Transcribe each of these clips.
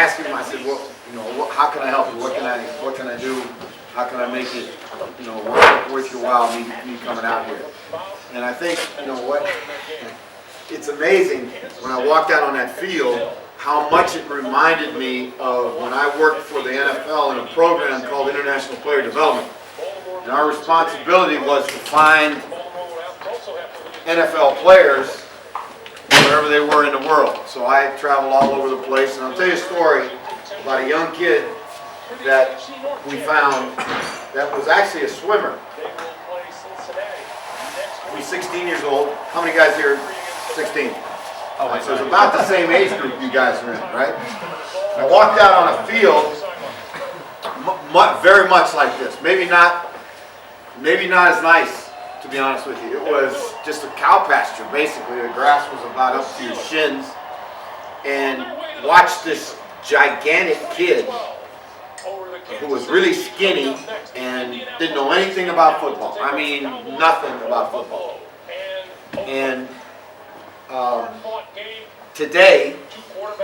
asked him, I said, well, how can I help you? What can I do? How can I make it, worth your while, me coming out here? And I think, it's amazing when I walked out on that field how much it reminded me of when I worked for the NFL in a program called International Player Development. And our responsibility was to find NFL players wherever they were in the world. So I traveled all over the place, and I'll tell you a story about a young kid that we found that was actually a swimmer. He's 16 years old. How many guys here are 16? So it's about the same age group you guys are in, right? I walked out on a field very much like this. Maybe not as nice, to be honest with you. It was just a cow pasture, basically. The grass was about up to your shins. And watched this gigantic kid who was really skinny and didn't know anything about football. I mean, nothing about football. And today,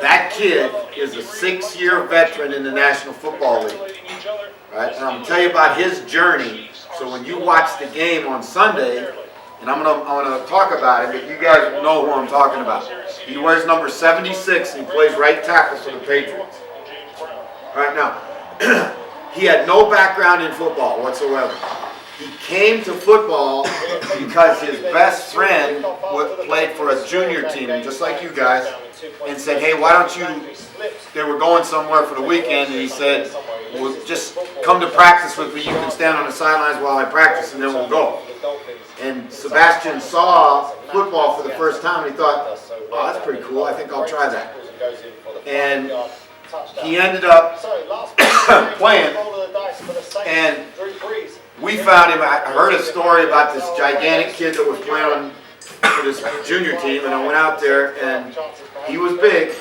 that kid is a 6-year veteran in the National Football League. Right? And I'm going to tell you about his journey. So when you watch the game on Sunday, and I'm gonna talk about it, but you guys know who I'm talking about. He wears number 76 and he plays right tackle for the Patriots. Right now, he had no background in football whatsoever. He came to football because his best friend played for a junior team, just like you guys, and said, hey, why don't you, they were going somewhere for the weekend, and he said, well, just come to practice with me. You can stand on the sidelines while I practice, and then we'll go. And Sebastian saw football for the first time, and he thought, oh, that's pretty cool. I think I'll try that. And he ended up playing, and we found him. I heard a story about this gigantic kid that was playing for this junior team, and I went out there, and he was big,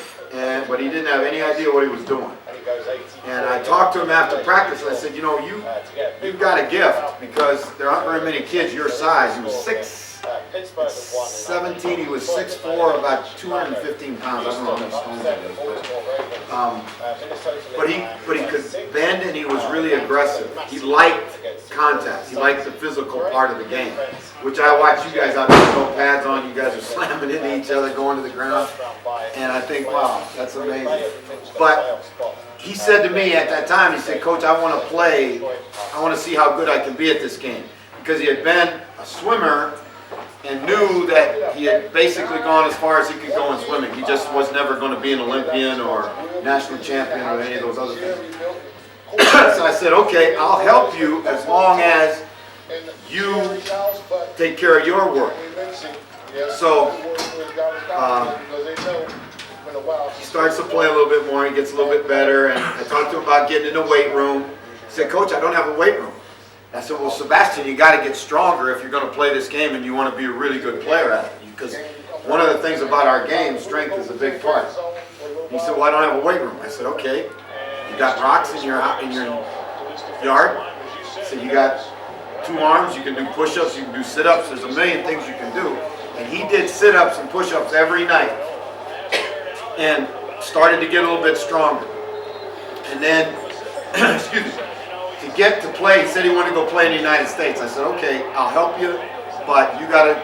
but he didn't have any idea what he was doing. And I talked to him after practice, and I said, you've got a gift, because there aren't very many kids your size. He was 17, he was 6'4", about 215 pounds. I don't know how many stones that is. But he could bend, and he was really aggressive. He liked contact. He liked the physical part of the game, which I watch you guys out there with no pads on. You guys are slamming into each other, going to the ground. And I think, wow, that's amazing. But he said to me at that time, he said, Coach, I want to play. I want to see how good I can be at this game. Because he had been a swimmer and knew that he had basically gone as far as he could go in swimming. He just was never going to be an Olympian or national champion or any of those other things. So I said, okay, I'll help you as long as you take care of your work. So he starts to play a little bit more. He gets a little bit better. And I talked to him about getting in the weight room. He said, Coach, I don't have a weight room. I said, well, Sebastian, you got to get stronger if you're going to play this game and you want to be a really good player at it. Because one of the things about our game, strength is a big part. He said, well, I don't have a weight room. I said, okay. You got rocks in your yard. So you got 2 arms. You can do push-ups. You can do sit-ups. There's a million things you can do. And he did sit-ups and push-ups every night. And started to get a little bit stronger. And then, excuse me. To get to play, he said he wanted to go play in the United States. I said, okay, I'll help you, but you got to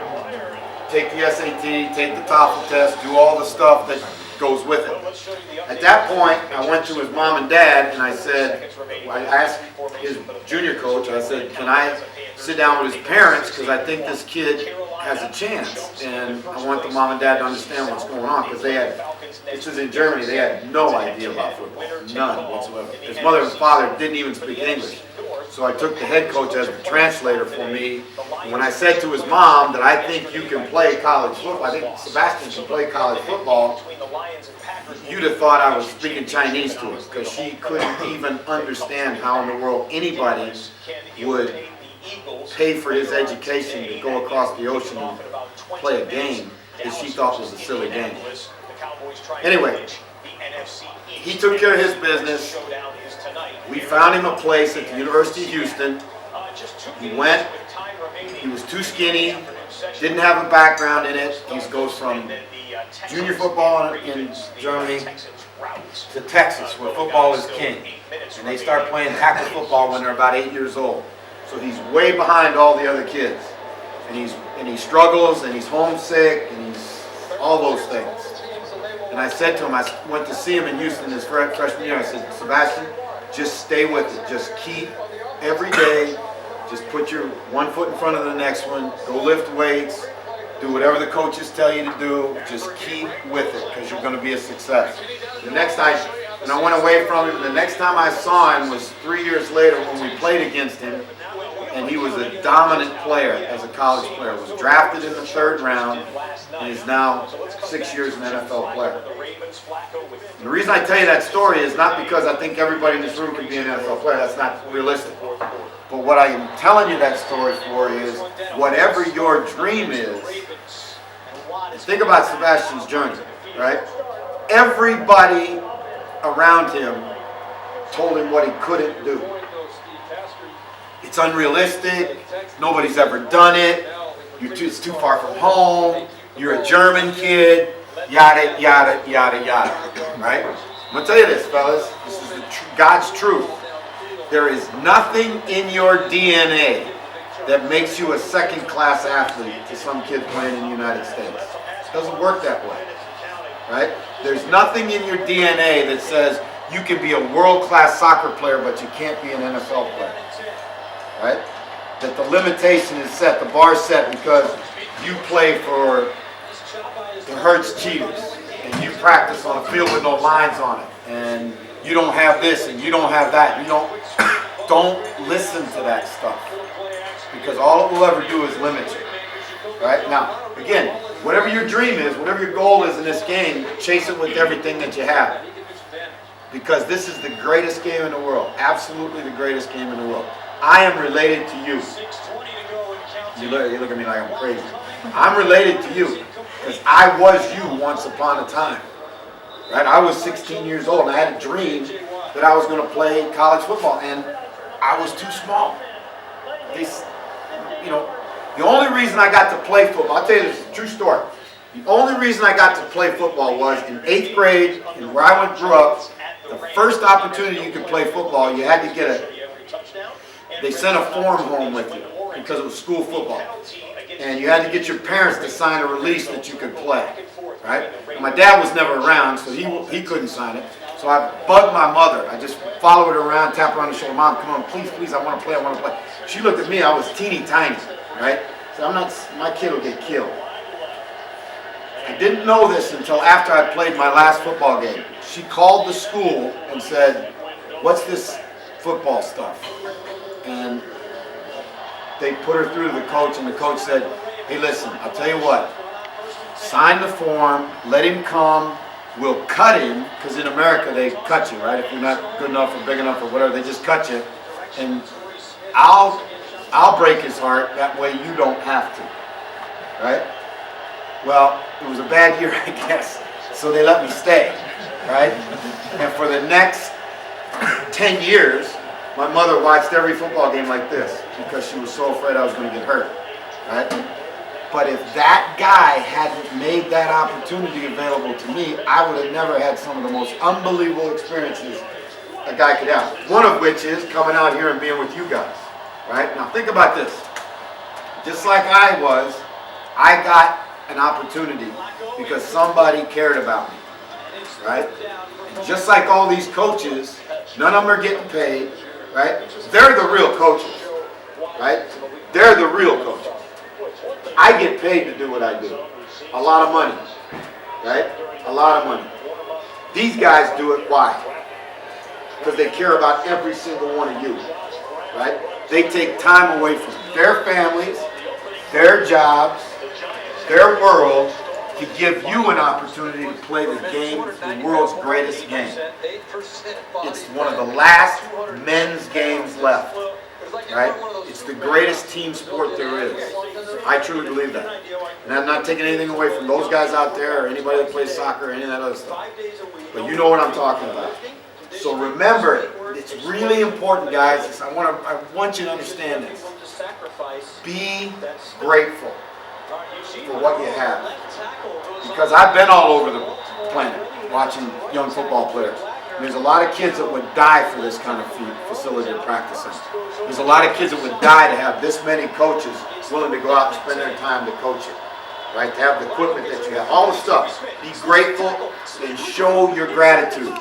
take the SAT, take the TOEFL test, do all the stuff that goes with it. At that point, I went to his mom and dad, and I said, I asked his junior coach, I said, can I sit down with his parents, because I think this kid has a chance, and I want the mom and dad to understand what's going on, because this was in Germany, they had no idea about football, none whatsoever. His mother and father didn't even speak English. So I took the head coach as the translator for me. And when I said to his mom that I think you can play college football, I think Sebastian can play college football, you'd have thought I was speaking Chinese to her, because she couldn't even understand how in the world anybody would pay for his education to go across the ocean and play a game that she thought was a silly game. Anyway, he took care of his business. We found him a place at the University of Houston. He went. He was too skinny, didn't have a background in it. He goes from junior football in Germany to Texas, where football is king. And they start playing tackle football when they're about 8 years old. So he's way behind all the other kids. And he struggles, and he's homesick, and he's all those things. And I said to him, I went to see him in Houston his freshman year. I said, Sebastian, just stay with it. Just keep every day. Just put your one foot in front of the next one. Go lift weights. Do whatever the coaches tell you to do. Just keep with it, because you're going to be a success. And I went away from him. The next time I saw him was 3 years later when we played against him. And he was a dominant player as a college player. Was drafted in the 3rd round, and is now 6 years an NFL player. And the reason I tell you that story is not because I think everybody in this room can be an NFL player. That's not realistic. But what I am telling you that story for is, whatever your dream is, think about Sebastian's journey, right? Everybody around him told him what he couldn't do. It's unrealistic. Nobody's ever done it. It's too far from home. You're a German kid. Yada, yada, yada, yada. Right? I'm going to tell you this, fellas. This is God's truth. There is nothing in your DNA that makes you a second-class athlete to some kid playing in the United States. It doesn't work that way. Right? There's nothing in your DNA that says you can be a world-class soccer player, but you can't be an NFL player. Right? That the limitation is set, the bar is set because you play for the Hertfordshire Cheetahs and you practice on a field with no lines on it, and you don't have this and you don't have that. You don't listen to that stuff, because all it will ever do is limit you. Right? Now, again, whatever your dream is, whatever your goal is in this game, chase it with everything that you have, because this is the greatest game in the world. Absolutely the greatest game in the world. I am related to you. You look at me like I'm crazy. I'm related to you because I was you once upon a time. Right? I was 16 years old and I had a dream that I was going to play college football, and I was too small. The only reason I got to play football, I'll tell you this is a true story. The only reason I got to play football was in 8th grade, and where I grew up, the first opportunity you could play football, you had to get they sent a form home with you because it was school football. And you had to get your parents to sign a release that you could play. Right? And my dad was never around, so he couldn't sign it. So I bugged my mother. I just followed her around, tapped her on the shoulder. Mom, come on, please, please, I want to play, I want to play. She looked at me, I was teeny tiny. Right? So my kid will get killed. I didn't know this until after I played my last football game. She called the school and said, what's this football stuff? And they put her through to the coach, and the coach said, hey, listen, I'll tell you what, sign the form, let him come, we'll cut him, because in America they cut you, right? If you're not good enough or big enough or whatever, they just cut you, and I'll break his heart, that way you don't have to, right? Well, it was a bad year, I guess, so they let me stay, right? And for the next 10 years, my mother watched every football game like this because she was so afraid I was going to get hurt, right? But if that guy hadn't made that opportunity available to me, I would have never had some of the most unbelievable experiences a guy could have. One of which is coming out here and being with you guys, right? Now think about this. Just like I got an opportunity because somebody cared about me, right? And just like all these coaches, none of them are getting paid. Right? They're the real coaches. Right? They're the real coaches. I get paid to do what I do. A lot of money. Right? A lot of money. These guys do it. Why? Because they care about every single one of you. Right? They take time away from their families, their jobs, their world, to give you an opportunity to play the game, the world's greatest game. It's one of the last men's games left, right? It's the greatest team sport there is. I truly believe that. And I'm not taking anything away from those guys out there or anybody that plays soccer or any of that other stuff. But you know what I'm talking about. So remember, it's really important, guys. I want you to understand this. Be grateful for what you have. Because I've been all over the planet. watching young football players. There's a lot of kids that would die for this kind of facility to practice in. There's a lot of kids that would die to have this many coaches willing to go out and spend their time to coach it. Right? To have the equipment that you have, all the stuff. Be grateful and show your gratitude.